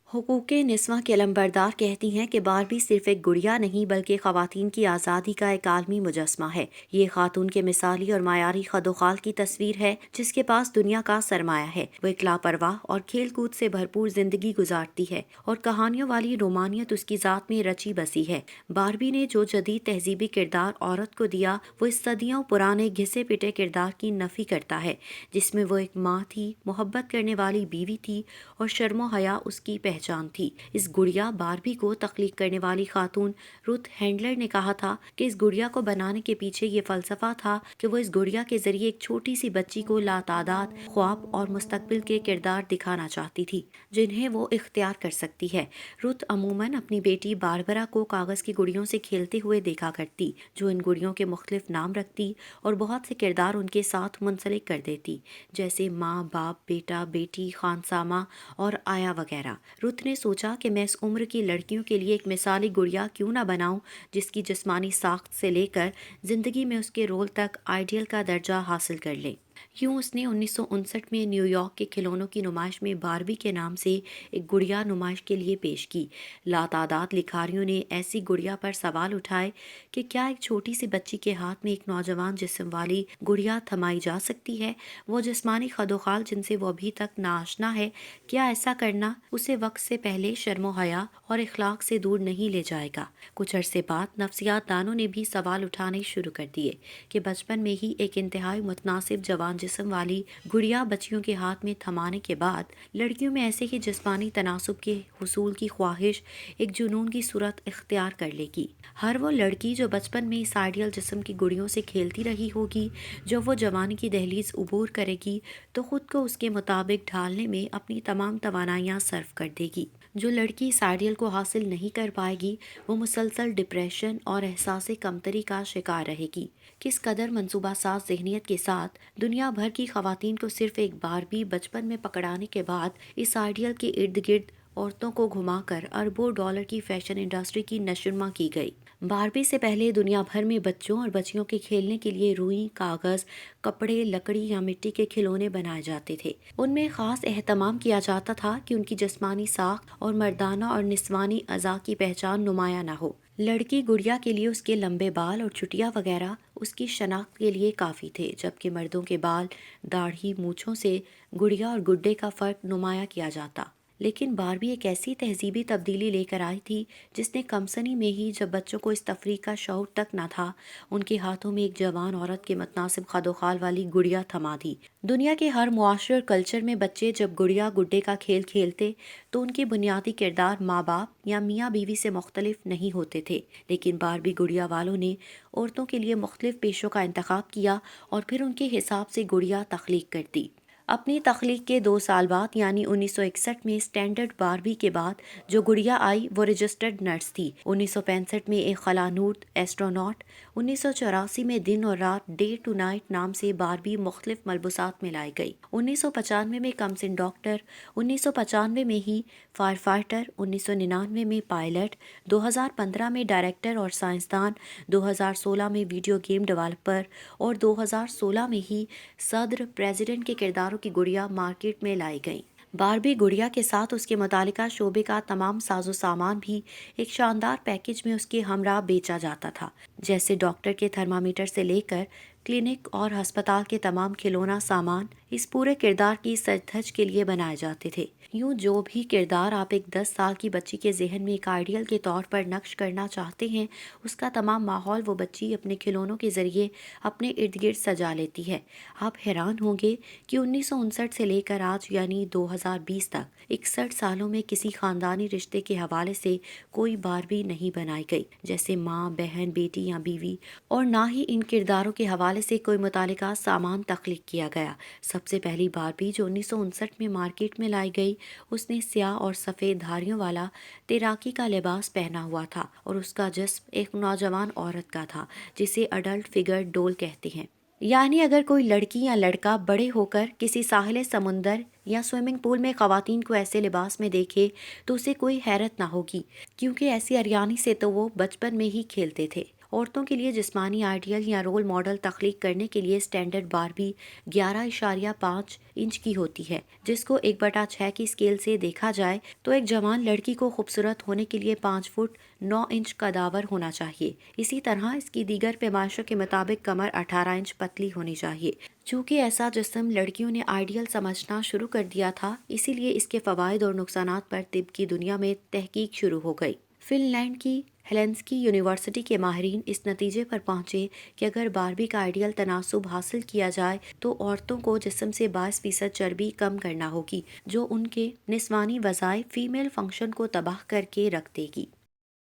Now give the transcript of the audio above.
حقوق نسواں کے علمبردار کہتی ہیں کہ باربی صرف ایک گڑیا نہیں بلکہ خواتین کی آزادی کا ایک عالمی مجسمہ ہے۔ یہ خاتون کے مثالی اور معیاری خد و خال کی تصویر ہے جس کے پاس دنیا کا سرمایہ ہے۔ وہ ایک لاپرواہ اور کھیل کود سے بھرپور زندگی گزارتی ہے اور کہانیوں والی رومانیت اس کی ذات میں رچی بسی ہے۔ باربی نے جو جدید تہذیبی کردار عورت کو دیا وہ اس صدیوں پرانے گھسے پٹے کردار کی نفی کرتا ہے جس میں وہ ایک ماں تھی، محبت کرنے والی بیوی تھی اور شرم و حیا اس کی پہچان تھی۔ اس گڑیا باربی کو تخلیق کرنے والی خاتون رتھ ہینڈلر نے کہا تھا کہ اس گڑیا کو بنانے کے پیچھے یہ فلسفہ تھا کہ وہ اس گڑیا کے ذریعے ایک چھوٹی سی بچی کو لاتعداد خواب اور مستقبل کے کردار دکھانا چاہتی تھی جنہیں وہ اختیار کر سکتی ہے۔ رتھ عموماً اپنی بیٹی باربرا کو کاغذ کی گڑیوں سے کھیلتے ہوئے دیکھا کرتی جو ان گڑیوں کے مختلف نام رکھتی اور بہت سے کردار ان کے ساتھ منسلک کر دیتی جیسے ماں، باپ، بیٹا، بیٹی، خانسامہ اور آیا وغیرہ۔ رتھ نے سوچا کہ میں اس عمر کی لڑکیوں کے لیے ایک مثالی گڑیا کیوں نہ بناؤں جس کی جسمانی ساخت سے لے کر زندگی میں اس کے رول تک آئیڈیل کا درجہ حاصل کر لے۔ یوں اس نے 1959 میں نیو یارک کے کھلونوں کی نمائش میں باربی کے نام سے ایک گڑیا نمائش کے لیے پیش کی۔ لاتعداد لکھاریوں نے ایسی گڑیا پر سوال اٹھائے کہ کیا ایک چھوٹی سی بچی کے ہاتھ میں ایک نوجوان جسم والی گڑیا تھمائی جا سکتی ہے؟ وہ جسمانی خد و خال جن سے وہ ابھی تک ناآشنا ہے، کیا ایسا کرنا اسے وقت سے پہلے شرم و حیا اور اخلاق سے دور نہیں لے جائے گا؟ کچھ عرصے بعد نفسیات دانوں نے بھی سوال اٹھانے شروع کر دیے کہ بچپن میں ہی ایک انتہائی متناسب جوان جسم والی گڑیا بچیوں کے ہاتھ میں تھمانے کے بعد لڑکیوں میں ایسے ہی جسمانی تناسب کے حصول کی خواہش ایک جنون کی صورت اختیار کر لے گی۔ ہر وہ لڑکی جو بچپن میں اس آئیڈیل جسم کی گڑیوں سے کھیلتی رہی ہوگی، جب وہ جوانی کی دہلیز عبور کرے گی تو خود کو اس کے مطابق ڈھالنے میں اپنی تمام توانائیاں صرف کر دے گی۔ جو لڑکی اس آئیڈیل کو حاصل نہیں کر پائے گی وہ مسلسل ڈپریشن اور احساس کمتری کا شکار رہے گی۔ کس قدر منصوبہ ساز ذہنیت کے ساتھ دنیا بھر کی خواتین کو صرف ایک بار بھی بچپن میں پکڑانے کے بعد اس آئیڈیل کے ارد گرد عورتوں کو گھما کر اربوں ڈالر کی فیشن انڈسٹری کی نشوونما کی گئی۔ باربی سے پہلے دنیا بھر میں بچوں اور بچیوں کے کھیلنے کے لیے روئی، کاغذ، کپڑے، لکڑی یا مٹی کے کھلونے بنائے جاتے تھے۔ ان میں خاص اہتمام کیا جاتا تھا کہ ان کی جسمانی ساخت اور مردانہ اور نسوانی اعضاء کی پہچان نمایاں نہ ہو۔ لڑکی گڑیا کے لیے اس کے لمبے بال اور چٹیا وغیرہ اس کی شناخت کے لیے کافی تھے، جبکہ مردوں کے بال، داڑھی، مونچھوں سے گڑیا اور گڈے کا فرق نمایاں کیا جاتا۔ لیکن باربی ایک ایسی تہذیبی تبدیلی لے کر آئی تھی جس نے کم سنی میں ہی، جب بچوں کو اس تفریح کا شعور تک نہ تھا، ان کے ہاتھوں میں ایک جوان عورت کے متناسب خد و خال والی گڑیا تھما دی۔ دنیا کے ہر معاشرے اور کلچر میں بچے جب گڑیا گڈے کا کھیل کھیلتے تو ان کے بنیادی کردار ماں باپ یا میاں بیوی سے مختلف نہیں ہوتے تھے، لیکن باربی گڑیا والوں نے عورتوں کے لیے مختلف پیشوں کا انتخاب کیا اور پھر ان کے حساب سے گڑیا تخلیق کر دی۔ اپنی تخلیق کے 2 سال بعد یعنی 1961 میں اسٹینڈرڈ باربی کے بعد جو گڑیا آئی وہ رجسٹرڈ نرس تھی۔ 1965 میں ایک خلانورد ایسٹروناٹ، 1984 میں دن اور رات ڈے ٹو نائٹ نام سے باربی مختلف ملبوسات میں لائی گئی، 1995 میں کمسن ڈاکٹر، 1995 میں ہی فائر فائٹر، 1999 میں پائلٹ، 2015 میں ڈائریکٹر اور سائنسدان، 2016 میں ویڈیو گیم ڈیولپر اور 2016 میں ہی صدر پریزیڈنٹ کے کرداروں کی گڑیا مارکیٹ میں لائی گئیں۔ باربی گڑیا کے ساتھ اس کے متعلقہ شعبے کا تمام ساز و سامان بھی ایک شاندار پیکیج میں اس کے ہمراہ بیچا جاتا تھا، جیسے ڈاکٹر کے تھرمامیٹر سے لے کر کلینک اور ہسپتال کے تمام کھلونا سامان اس پورے کردار کی سج دھج کے لیے بنائے جاتے تھے۔ یوں جو بھی کردار آپ ایک 10 سال کی بچی کے ذہن میں ایک آئیڈیل کے طور پر نقش کرنا چاہتے ہیں، اس کا تمام ماحول وہ بچی اپنے کھلونوں کے ذریعے اپنے ارد گرد سجا لیتی ہے۔ آپ حیران ہوں گے کہ 1959 سے لے کر آج یعنی 2020 تک 61 سالوں میں کسی خاندانی رشتے کے حوالے سے کوئی باربی نہیں بنائی گئی، جیسے ماں، بہن، بیٹی یا بیوی، اور نہ ہی ان کرداروں کے حوالے سے کوئی متعلقہ سامان تخلیق کیا گیا۔ سب سے پہلی باربی جو 1959 میں مارکیٹ میں لائی گئی، اس نے سیاہ اور سفید دھاریوں والا تیراکی کا لباس پہنا ہوا تھا اور اس کا جسم ایک نوجوان عورت کا تھا جسے اڈلٹ فگر ڈول کہتے ہیں۔ یعنی اگر کوئی لڑکی یا لڑکا بڑے ہو کر کسی ساحل سمندر یا سوئمنگ پول میں خواتین کو ایسے لباس میں دیکھے تو اسے کوئی حیرت نہ ہوگی، کیونکہ ایسی اریانی سے تو وہ بچپن میں ہی کھیلتے تھے عورتوں کے لیے جسمانی آئیڈیل یا رول ماڈل تخلیق کرنے کے لیے اسٹینڈرڈ باربی 11.5 انچ کی ہوتی ہے، جس کو 1/6 کی اسکیل سے دیکھا جائے تو ایک جوان لڑکی کو خوبصورت ہونے کے لیے 5 فٹ 9 انچ کا داور ہونا چاہیے۔ اسی طرح اس کی دیگر پیمائشوں کے مطابق کمر 18 انچ پتلی ہونی چاہیے۔ چونکہ ایسا جسم لڑکیوں نے آئیڈیل سمجھنا شروع کر دیا تھا، اسی لیے اس کے فوائد اور نقصانات پر طب کی دنیا میں تحقیق شروع ہو گئی۔ فن لینڈ کی ہیلسنکی یونیورسٹی کے ماہرین اس نتیجے پر پہنچے کہ اگر باربی کا آئیڈیل تناسب حاصل کیا جائے تو عورتوں کو جسم سے 22% چربی کم کرنا ہوگی، جو ان کے نسوانی وظائف فیمیل فنکشن کو تباہ کر کے رکھ دے گی۔